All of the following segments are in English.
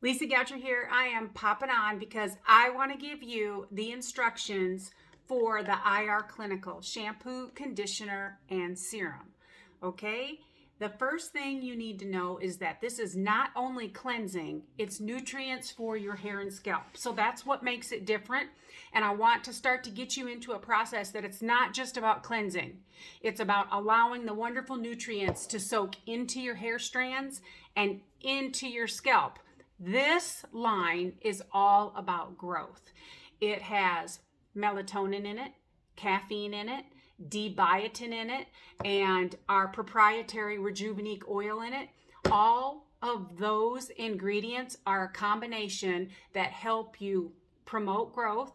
Lisa Goucher here. I am popping on because I want to give you the instructions for the IR Clinical shampoo, conditioner, and serum. Okay? The first thing you need to know is that this is not only cleansing, it's nutrients for your hair and scalp. So that's what makes it different. And I want to start to get you into a process that it's not just about cleansing. It's about allowing the wonderful nutrients to soak into your hair strands and into your scalp. This line is all about growth. It has melatonin in it, caffeine in it, D-biotin in it, and our proprietary Rejuvenique oil in it. All of those ingredients are a combination that help you promote growth,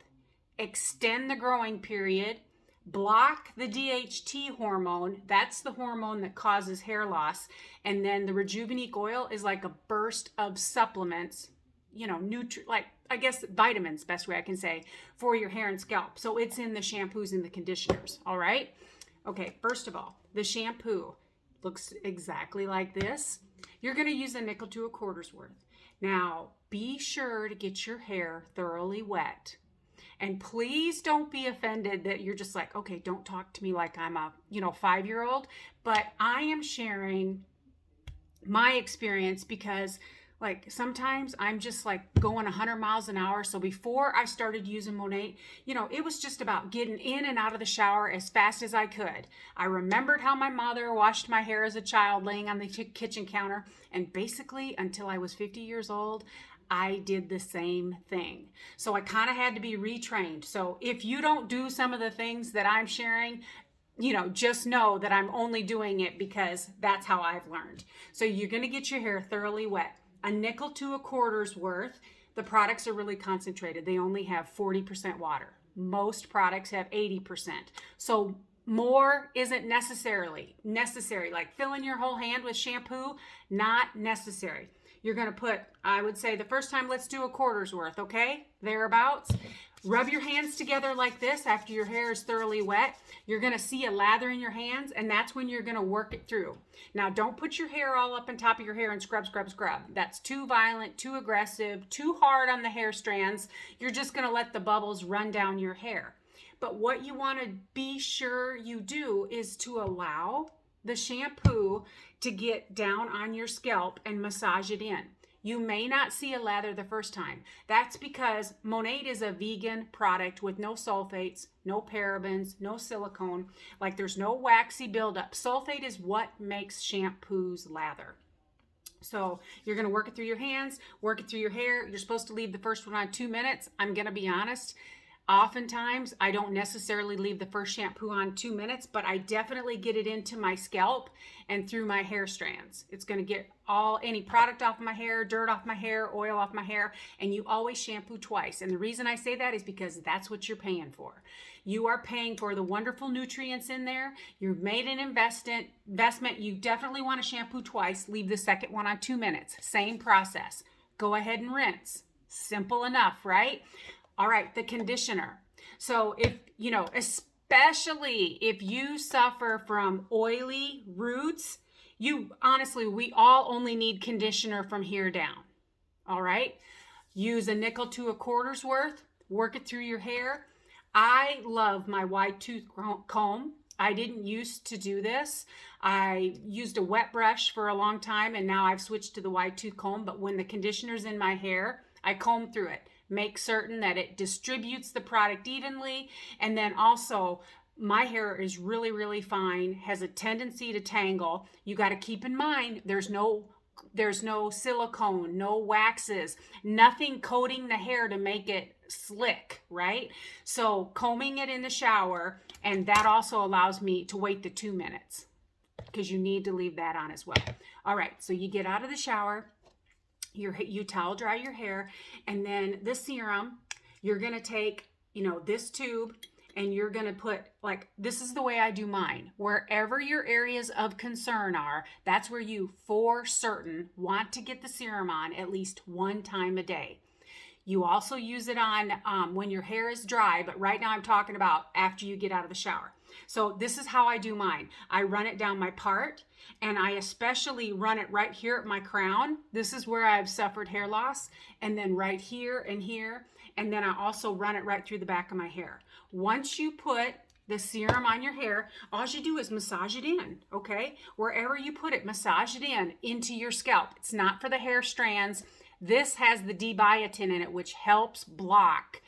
extend the growing period, block the DHT hormone. That's the hormone that causes hair loss. And then the Rejuvenique oil is like a burst of supplements, like I guess vitamins, best way I can say, for your hair and scalp. So it's in the shampoos and the conditioners. All right. Okay. First of all, the shampoo looks exactly like this. You're going to use a nickel to a quarter's worth. Now, be sure to get your hair thoroughly wet. And please don't be offended that you're just like, okay, don't talk to me like I'm a, 5-year-old. But I am sharing my experience because like sometimes I'm just like going 100 miles an hour. So before I started using Monat, it was just about getting in and out of the shower as fast as I could. I remembered how my mother washed my hair as a child laying on the kitchen counter. And basically until I was 50 years old, I did the same thing. So I kind of had to be retrained. So if you don't do some of the things that I'm sharing, just know that I'm only doing it because that's how I've learned. So you're going to get your hair thoroughly wet. A nickel to a quarter's worth. The products are really concentrated. They only have 40% water. Most products have 80%. So more isn't necessary. Like filling your whole hand with shampoo, not necessary. You're going to put, I would say the first time, let's do a quarter's worth, okay? Thereabouts. Rub your hands together like this after your hair is thoroughly wet. You're going to see a lather in your hands, and that's when you're going to work it through. Now, don't put your hair all up on top of your hair and scrub. That's too violent, too aggressive, too hard on the hair strands. You're just going to let the bubbles run down your hair. But what you want to be sure you do is to allow the shampoo to get down on your scalp and massage it in. You may not see a lather the first time. That's because Monat is a vegan product with no sulfates, no parabens, no silicone. Like there's no waxy buildup. Sulfate is what makes shampoos lather. So you're going to work it through your hands, work it through your hair. You're supposed to leave the first one on 2 minutes. I'm going to be honest. Oftentimes, I don't necessarily leave the first shampoo on 2 minutes, but I definitely get it into my scalp and through my hair strands. It's going to get any product off my hair, dirt off my hair, oil off my hair, and you always shampoo twice. And the reason I say that is because that's what you're paying for. You are paying for the wonderful nutrients in there. You've made an investment. You definitely want to shampoo twice. Leave the second one on 2 minutes. Same process. Go ahead and rinse. Simple enough, right? All right, the conditioner. So if, especially if you suffer from oily roots, we all only need conditioner from here down. All right. Use a nickel to a quarter's worth, work it through your hair. I love my wide tooth comb. I didn't used to do this. I used a wet brush for a long time and now I've switched to the wide tooth comb. But when the conditioner's in my hair, I comb through it. Make certain that it distributes the product evenly. And then also, my hair is really, really fine, has a tendency to tangle. You got to keep in mind, there's no silicone, no waxes, nothing coating the hair to make it slick, right? So combing it in the shower, and that also allows me to wait the 2 minutes because you need to leave that on as well. All right, so you get out of the shower. You towel dry your hair, and then the serum, you're going to take, this tube, and you're going to put, this is the way I do mine. Wherever your areas of concern are, that's where you, for certain, want to get the serum on at least 1 time a day. You also use it on when your hair is dry, but right now I'm talking about after you get out of the shower. So this is how I do mine. I run it down my part, and I especially run it right here at my crown. This is where I've suffered hair loss, and then right here and here, and then I also run it right through the back of my hair. Once you put the serum on your hair, all you do is massage it in, okay? Wherever you put it, massage it in into your scalp. It's not for the hair strands. This has the D-biotin in it, which helps block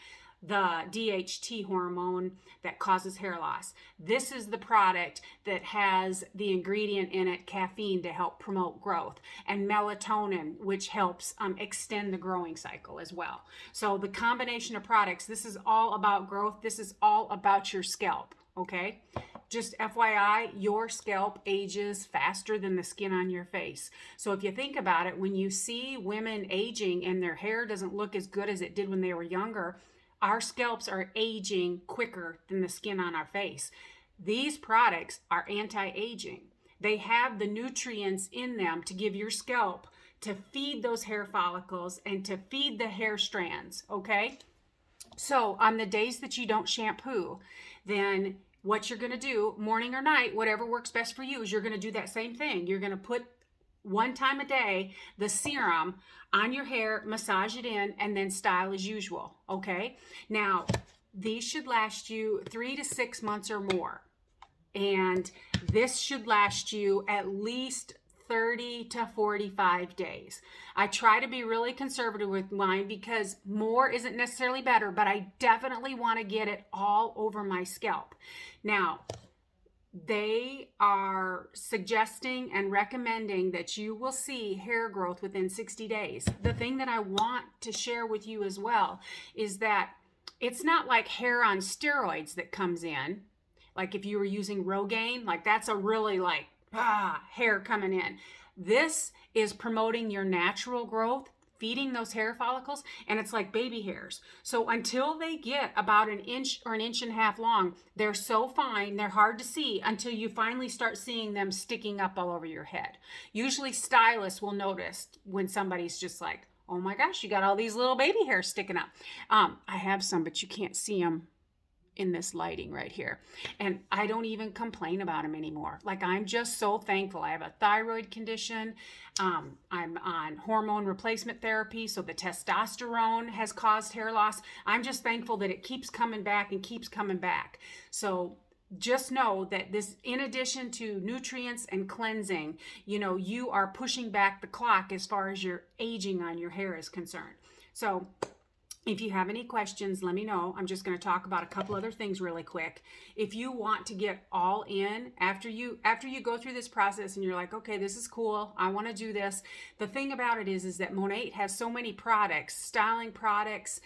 the DHT hormone that causes hair loss. This is the product that has the ingredient in it, caffeine, to help promote growth, and melatonin, which helps extend the growing cycle as well. So the combination of products, this is all about growth. This is all about your scalp, okay? Just FYI, your scalp ages faster than the skin on your face. So if you think about it, when you see women aging and their hair doesn't look as good as it did when they were younger, our scalps are aging quicker than the skin on our face. These products are anti-aging. They have the nutrients in them to give your scalp to feed those hair follicles and to feed the hair strands, okay? So on the days that you don't shampoo, then what you're going to do, morning or night, whatever works best for you, is you're going to do that same thing. You're going to put one time a day the serum on your hair, massage it in, and then style as usual, okay? Now, these should last you 3 to 6 months or more. And this should last you at least 30 to 45 days. I try to be really conservative with mine because more isn't necessarily better, but I definitely want to get it all over my scalp. Now, they are suggesting and recommending that you will see hair growth within 60 days. The thing that I want to share with you as well is that it's not like hair on steroids that comes in. Like if you were using Rogaine, like that's a really like, hair coming in. This is promoting your natural growth, feeding those hair follicles, and it's like baby hairs. So until they get about an inch or an inch and a half long, they're so fine, they're hard to see until you finally start seeing them sticking up all over your head. Usually stylists will notice when somebody's just like, oh my gosh, you got all these little baby hairs sticking up. I have some, but you can't see them in this lighting right here. And I don't even complain about them anymore. Like, I'm just so thankful. I have a thyroid condition. I'm on hormone replacement therapy, so the testosterone has caused hair loss. I'm just thankful that it keeps coming back and keeps coming back. So just know that this, in addition to nutrients and cleansing, you are pushing back the clock as far as your aging on your hair is concerned. So if you have any questions, let me know. I'm just going to talk about a couple other things really quick. If you want to get all in after you go through this process and you're like, okay, this is cool, I want to do this. The thing about it is that Monat has so many products, styling products,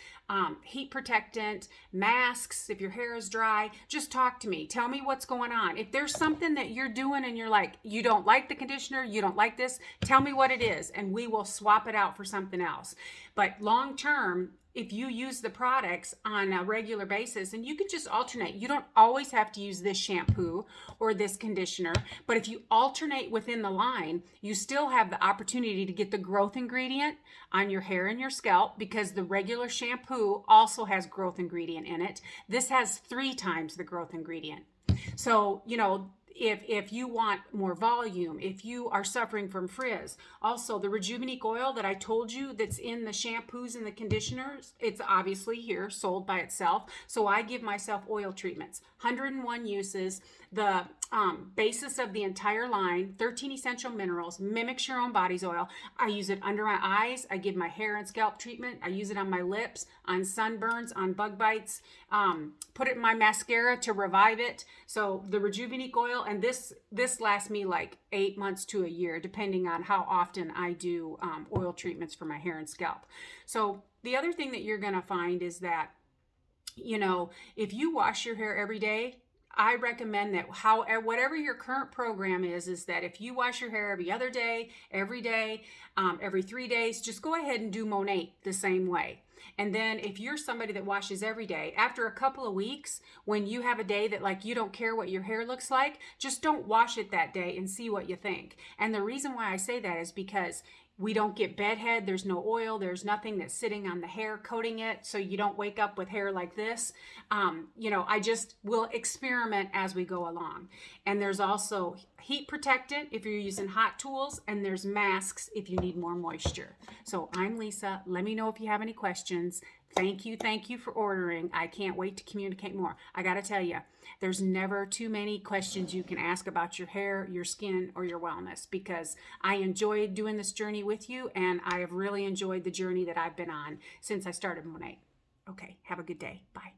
heat protectant, masks. If your hair is dry, just talk to me. Tell me what's going on. If there's something that you're doing and you're like, you don't like the conditioner, you don't like this, tell me what it is and we will swap it out for something else. But long term, if you use the products on a regular basis, and you can just alternate, you don't always have to use this shampoo or this conditioner, but if you alternate within the line, you still have the opportunity to get the growth ingredient on your hair and your scalp, because the regular shampoo also has growth ingredient in it. This has 3 times the growth ingredient. So, if you want more volume, if you are suffering from frizz. Also, the Rejuvenique oil that I told you that's in the shampoos and the conditioners, it's obviously here, sold by itself. So I give myself oil treatments, 101 uses. The basis of the entire line, 13 essential minerals, mimics your own body's oil. I use it under my eyes. I give my hair and scalp treatment. I use it on my lips, on sunburns, on bug bites. Put it in my mascara to revive it. So the Rejuvenique oil, and this lasts me like 8 months to a year, depending on how often I do oil treatments for my hair and scalp. So the other thing that you're going to find is that, if you wash your hair every day, I recommend that whatever your current program is that if you wash your hair every other day, every day, every 3 days, just go ahead and do Monat the same way. And then if you're somebody that washes every day, after a couple of weeks, when you have a day that like you don't care what your hair looks like, just don't wash it that day and see what you think. And the reason why I say that is because We don't get bedhead. There's no oil. There's nothing that's sitting on the hair coating it, so you don't wake up with hair like this. I just will experiment as we go along. And there's also heat protectant if you're using hot tools, and there's masks if you need more moisture. So I'm Lisa. Let me know if you have any questions. Thank you for ordering. I can't wait to communicate more. I got to tell you, there's never too many questions you can ask about your hair, your skin, or your wellness, because I enjoyed doing this journey with you, and I have really enjoyed the journey that I've been on since I started Monat. Okay, have a good day. Bye.